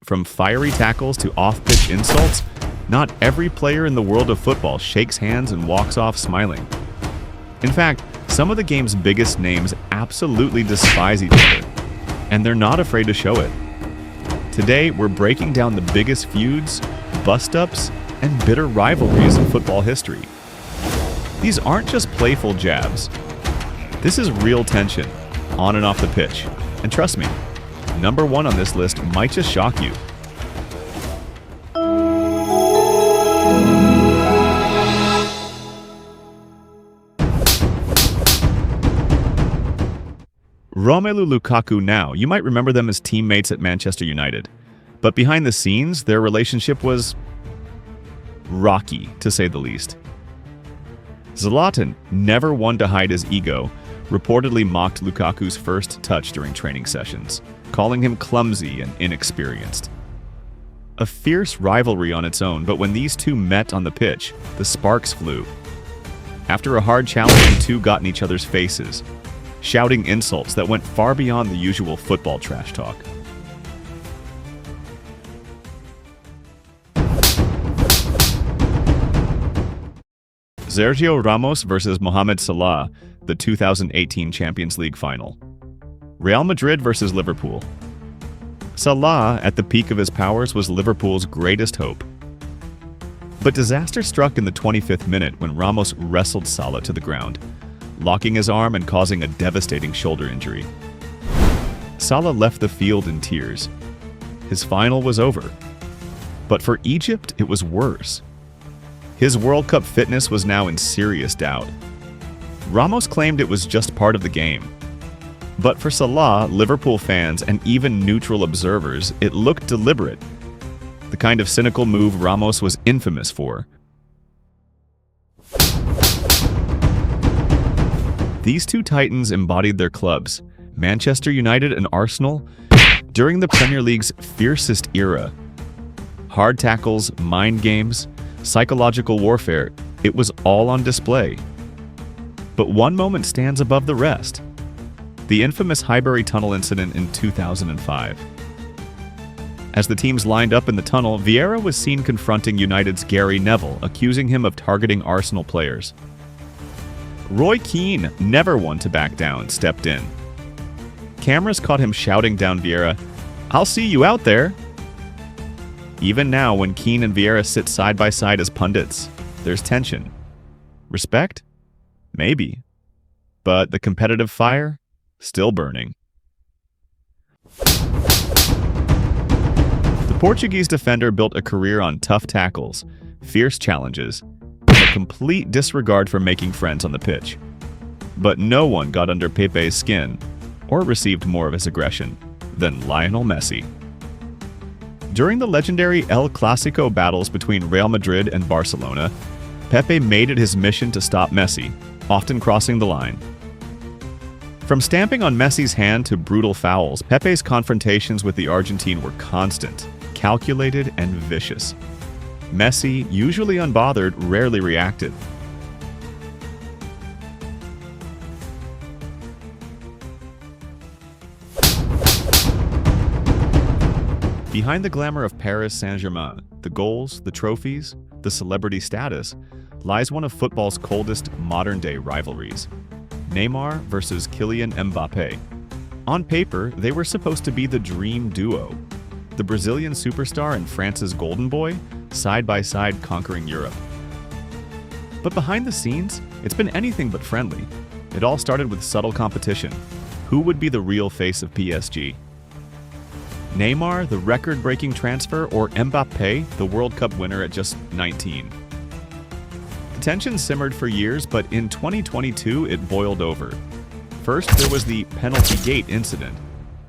From fiery tackles to off-pitch insults, not every player in the world of football shakes hands and walks off smiling. In fact, some of the game's biggest names absolutely despise each other, and they're not afraid to show it. Today, we're breaking down the biggest feuds, bust-ups, and bitter rivalries in football history. These aren't just playful jabs. This is real tension, on and off the pitch. And trust me, number one on this list might just shock you. Romelu Lukaku now, you might remember them as teammates at Manchester United. But behind the scenes, their relationship was rocky, to say the least. Zlatan, never one to hide his ego, reportedly mocked Lukaku's first touch during training sessions, calling him clumsy and inexperienced. A fierce rivalry on its own, but when these two met on the pitch, the sparks flew. After a hard challenge, the two got in each other's faces, shouting insults that went far beyond the usual football trash talk. Sergio Ramos versus Mohamed Salah, the 2018 Champions League final. Real Madrid versus Liverpool. Salah, at the peak of his powers, was Liverpool's greatest hope. But disaster struck in the 25th minute when Ramos wrestled Salah to the ground, locking his arm and causing a devastating shoulder injury. Salah left the field in tears. His final was over. But for Egypt, it was worse. His World Cup fitness was now in serious doubt. Ramos claimed it was just part of the game. But for Salah, Liverpool fans, and even neutral observers, it looked deliberate. The kind of cynical move Ramos was infamous for. These two titans embodied their clubs, Manchester United and Arsenal, during the Premier League's fiercest era. Hard tackles, mind games, psychological warfare, it was all on display. But one moment stands above the rest. The infamous Highbury Tunnel incident in 2005. As the teams lined up in the tunnel, Vieira was seen confronting United's Gary Neville, accusing him of targeting Arsenal players. Roy Keane, never one to back down, stepped in. Cameras caught him shouting down Vieira, "I'll see you out there." Even now, when Keane and Vieira sit side by side as pundits, there's tension. Respect? Maybe. But the competitive fire? Still burning. The Portuguese defender built a career on tough tackles, fierce challenges, and a complete disregard for making friends on the pitch. But no one got under Pepe's skin, or received more of his aggression, than Lionel Messi. During the legendary El Clasico battles between Real Madrid and Barcelona, Pepe made it his mission to stop Messi, often crossing the line. From stamping on Messi's hand to brutal fouls, Pepe's confrontations with the Argentine were constant, calculated, and vicious. Messi, usually unbothered, rarely reacted. Behind the glamour of Paris Saint-Germain, the goals, the trophies, the celebrity status, lies one of football's coldest modern-day rivalries. Neymar versus Kylian Mbappé. On paper, they were supposed to be the dream duo. The Brazilian superstar and France's golden boy, side by side conquering Europe. But behind the scenes, it's been anything but friendly. It all started with subtle competition. Who would be the real face of PSG? Neymar, the record-breaking transfer, or Mbappé, the World Cup winner at just 19? The tension simmered for years, but in 2022, it boiled over. First, there was the penalty gate incident.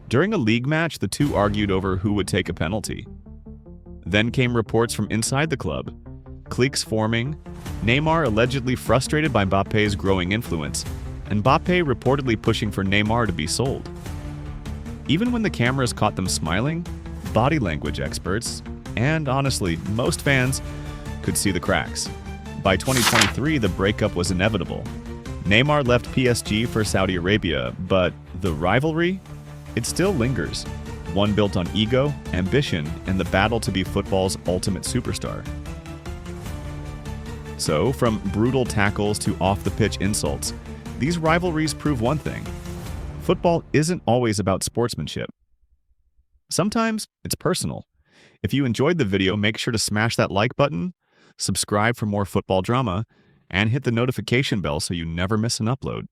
During a league match, the two argued over who would take a penalty. Then came reports from inside the club, cliques forming, Neymar allegedly frustrated by Mbappé's growing influence, and Mbappé reportedly pushing for Neymar to be sold. Even when the cameras caught them smiling, body language experts, and honestly, most fans, could see the cracks. By 2023, the breakup was inevitable. Neymar left PSG for Saudi Arabia, but the rivalry? It still lingers. one built on ego, ambition, and the battle to be football's ultimate superstar. So, from brutal tackles to off-the-pitch insults, these rivalries prove one thing: football isn't always about sportsmanship. Sometimes it's personal. If you enjoyed the video, make sure to smash that like button, subscribe for more football drama, and hit the notification bell so you never miss an upload.